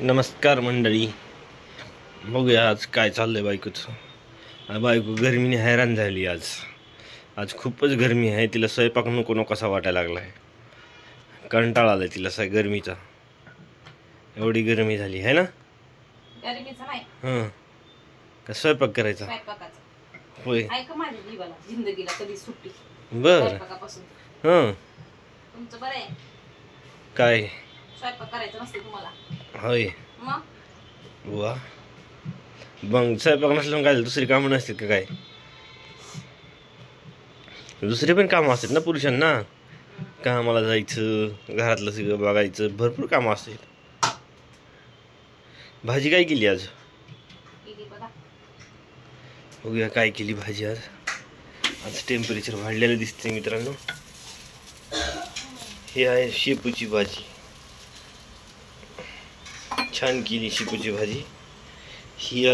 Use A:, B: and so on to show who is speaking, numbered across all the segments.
A: नमस्कार मंडळी, बघूया आज काय चाललंय बायकोचं. बायको गरमीने हैराण झाली. आज खूपच गरमी आहे. तिला स्वयंपाक नको कसा वाटायला लागलाय. कंटाळा आलाय तिला गरमीचा. एवढी गरमी झाली आहे ना.
B: गरमीचा नाही
A: हं, का स्वयंपाक करायचा होय.
B: ऐका माझ्या जीवाला जिंदगीला कधी सुट्टी
A: बर.
B: स्वयंपाकापासून.
A: हं,
B: तुमचं बरं आहे,
A: काय
B: स्वयंपाक करायचं नसते तुम्हाला.
A: होय.
B: मग
A: वा, मग स्वयंपाक नसल्यावर काय दुसरी कामं नसतात का? काय दुसरे पण कामं असतात ना पुरुषांना. कामाला जायचं, घरातलं सगळं बघायचं, भरपूर कामं असतात. भाजी काय केली आज?
B: किती बघा,
A: बघूया काय केली भाजी आज. आज टेम्परेचर वाढलेलं दिसते मित्रांनो. ही आहे शेपूची भाजी. छान केली शेपूची भाजी. ही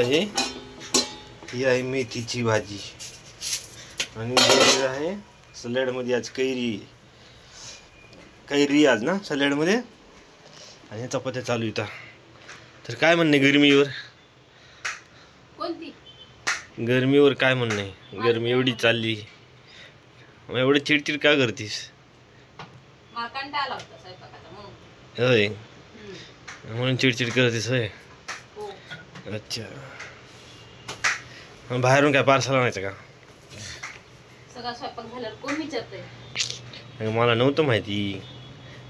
A: आहे मेथीची भाजी. आणि हे आहे सॅलडमध्ये आज कैरी आज ना सॅलडमध्ये. आणि चपात्या चालू येतात. तर काय म्हणणे गरमीवर?
B: कोणती
A: गरमीवर काय म्हणणं आहे? गरमी एवढी चालली, मग एवढं चिडचिड का करतीस?
B: मला कंटाळा आला होता स्वयंपाकाचा म्हणून.
A: होय, म्हणून चिडचिड करतीस होय.
B: हो,
A: अच्छा, मग बाहेरून काय पार्सल आणायचं का?
B: सगळा स्वयंपाक झाल्यावर कोण विचारतंय?
A: मला नव्हतं माहिती,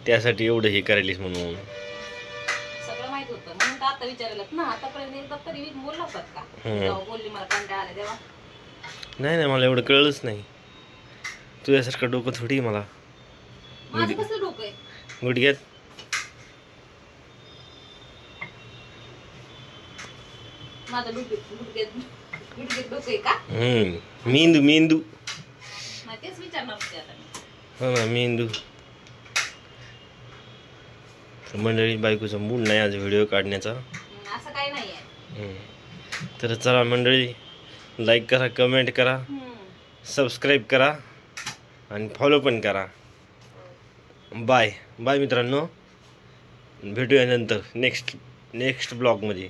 A: त्यासाठी एवढं हे करायलीस म्हणून.
B: सगळं माहित होतं म्हणून तर आता विचारलं ना. आतापर्यंत एकदा तरी बोलला होतात का? जेव्हा बोलली मला कंटाळा आला तेव्हा.
A: नाही, मला एवढं कळलंच नाही. तुझ्यासारखं डोकं थोडी आहे मला.
B: माझं कसं डोकं आहे?
A: गुडघ्यात
B: माझं गुडघ्यात डोकं आहे का?
A: मेंदू
B: नाही, तेच विचारणार होते आता मी.
A: हो ना, मेंदू. तर मंडळी, बायकोचा मूड नाही आज व्हिडिओ काढण्याचा.
B: असं काही नाही आहे.
A: तर चला मंडळी, लाईक करा, कमेंट करा, सबस्क्राईब करा आणि फॉलो पण करा. बाय बाय मित्रांनो, भेटूया नंतर नेक्स्ट ब्लॉगमध्ये.